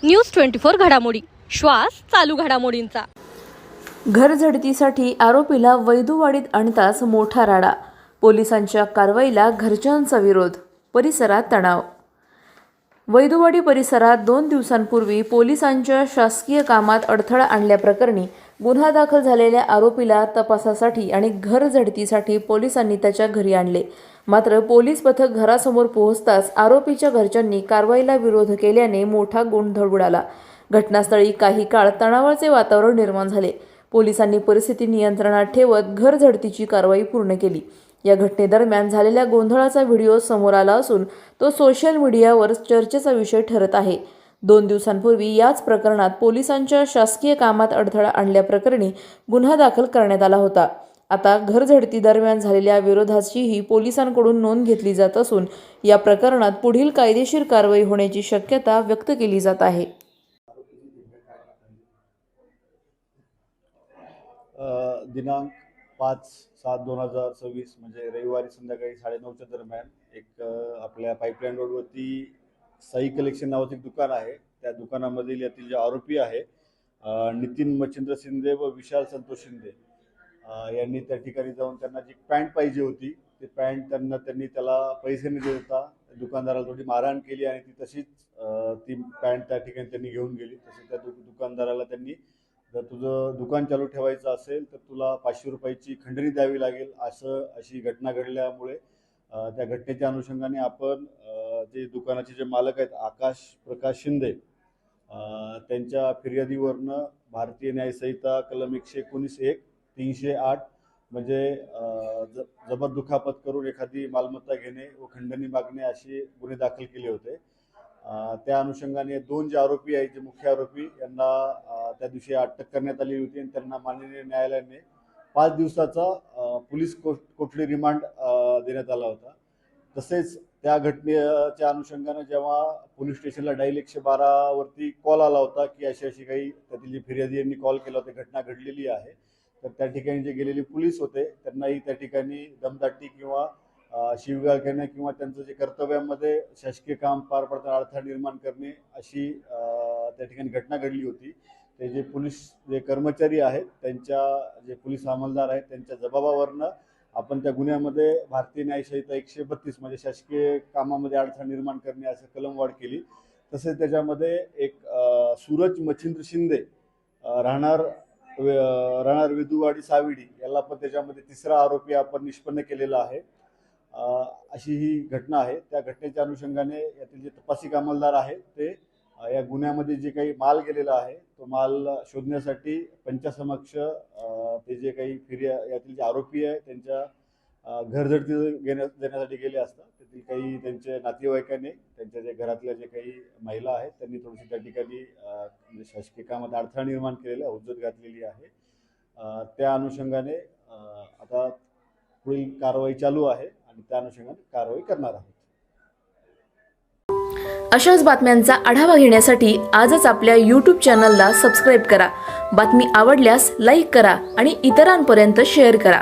News 24 घडामोडी, श्वास चालू घडामोडींचा। घर झडतीसाठी आरोपीला वैदुवाडीत आणताच मोठा राडा, पोलिसांच्या कारवाईला घरच्यांचा विरोध, परिसरात तणाव। वैदुवाडी परिसरात 2 दिवसांपूर्वी पोलिसांच्या शासकीय कामात अडथळा आणल्याप्रकरणी गुन्हा दाखल झालेल्या आरोपीला तपासासाठी आणि घर झडतीसाठी पोलिसांनी त्याच्या घरी आणले। मात्र पोलीस पथक घरासमोर पोहोचताच आरोपीच्या घरच्यांनी कारवाईला विरोध केल्याने मोठा गोंधळ उडाला। घटनास्थळी काही काळ तणावाचे वातावरण निर्माण झाले। पोलिसांनी परिस्थिती नियंत्रणात ठेवत घर झडतीची कारवाई पूर्ण केली। या घटनेदरम्यान झालेल्या गोंधळाचा व्हिडिओ समोर आला असून तो सोशल मीडियावर चर्चेचा विषय ठरत आहे। 2 दिवसांपूर्वी याच प्रकरणात पोलिसांच्या शासकीय कामात अडथळा आणल्याप्रकरणी गुन्हा दाखल करण्यात आला होता। आता घर झडती दरम्यान झालेल्या विरोधाचीही पोलिसांकडून नोंद घेतली जात असून या प्रकरणात पुढील कायदेशीर कारवाई होण्याची शक्यता व्यक्त केली जात आहे। दिनांक 5/7/2026 म्हणजे रविवारी संध्याकाळी 9:30च्या दरम्यान एक आपल्या पाईपलाईन रोडवरती साई कलेक्शन नावाचं एक दुकान आहे। त्या दुकानामधील यातील जे आरोपी आहे नितीन मच्छिंद्र शिंदे व विशाल संतोष शिंदे यांनी त्या ठिकाणी जाऊन त्यांना जी पॅन्ट पाहिजे होती ते पॅन्ट त्यांनी त्याला पैसे न देता दुकानदाराला थोडी मारहाण केली आणि ती तशीच ती पॅन्ट त्या ठिकाणी त्यांनी घेऊन गेली। तसेच त्या दुकानदाराला त्यांनी जर तुझं दुकान चालू ठेवायचं असेल तर तुला 500 रुपयाची खंडणी द्यावी लागेल अशी घटना घडल्यामुळे त्या घटनेच्या अनुषंगाने आपण जे दुकानाचे जे मालक आहेत आकाश प्रकाश शिंदे त्यांच्या फिर्यादीवरनं भारतीय न्याय संहिता कलम 119(1) 308 म्हणजे जबर दुखापत करून एखादी मालमत्ता घेणे व खंडणी मागणे असे गुन्हे दाखल केले होते। त्या अनुषंगाने 2 जे आरोपी आहेत जे मुख्य आरोपी यांना त्या दिवशी अटक करण्यात आली होती आणि त्यांना माननीय न्यायालयाने 5 दिवसाचा पोलीस कोठडी रिमांड देण्यात आला होता। तसेच त्या घटनेच्या अनुषंगाने जेव्हा पोलीस स्टेशनला डायल 112 वरती कॉल आला होता की अशी काही त्यातील जे फिर्यादी यांनी कॉल केला होता घटना घडलेली आहे, तर त्या ठिकाणी जे गेलेले पोलीस होते त्यांनाही त्या ठिकाणी दमदाटी किंवा शिवीगाळ करणे किंवा त्यांचं जे कर्तव्यामध्ये शासकीय काम पार पडताना अडथळा निर्माण करणे अशी त्या ठिकाणी घटना घडली होती। ते जे पोलीस जे कर्मचारी आहेत त्यांच्या जे पोलीस अंमलदार आहेत त्यांच्या जबाबावरनं आपण त्या गुन्ह्यामध्ये भारतीय न्याय संहिता 132 म्हणजे शासकीय कामामध्ये अडथळा निर्माण करणे असं कलमवाढ केली। तसेच त्याच्यामध्ये एक सूरज मच्छिंद्र शिंदे राहणार वेदुवाडी साविडी याला पण त्याच्यामध्ये 3रा आरोपी आपण निष्पन्न केलेला आहे। अशी ही घटना आहे। त्या घटनेच्या अनुषंगाने यातील जे तपासी अंमलदार आहेत ते या गुन्ह्यामध्ये जे काही माल गेलेला आहे तो माल शोधण्यासाठी पंचासमक्ष ते जे काही यातील जे आरोपी आहे त्यांच्या घरझडती देण्यासाठी गेले असता त्यातील काही त्यांच्या नातेवाईकांनी त्यांच्या जे घरातल्या जे काही महिला आहेत त्यांनी थोडीशी त्या ठिकाणी शासकीय कामात अडथळा निर्माण केलेला हुज्जत घातलेली आहे। त्या अनुषंगाने आता पुढील कारवाई चालू आहे आणि त्या अनुषंगाने कारवाई करणार आहोत। अशाच बातम्यांचा आढावा घेण्यासाठी आजच आपल्या YouTube चॅनलला सबस्क्राईब करा। बातमी आवडल्यास लाईक करा आणि इतरांपर्यंत शेअर करा।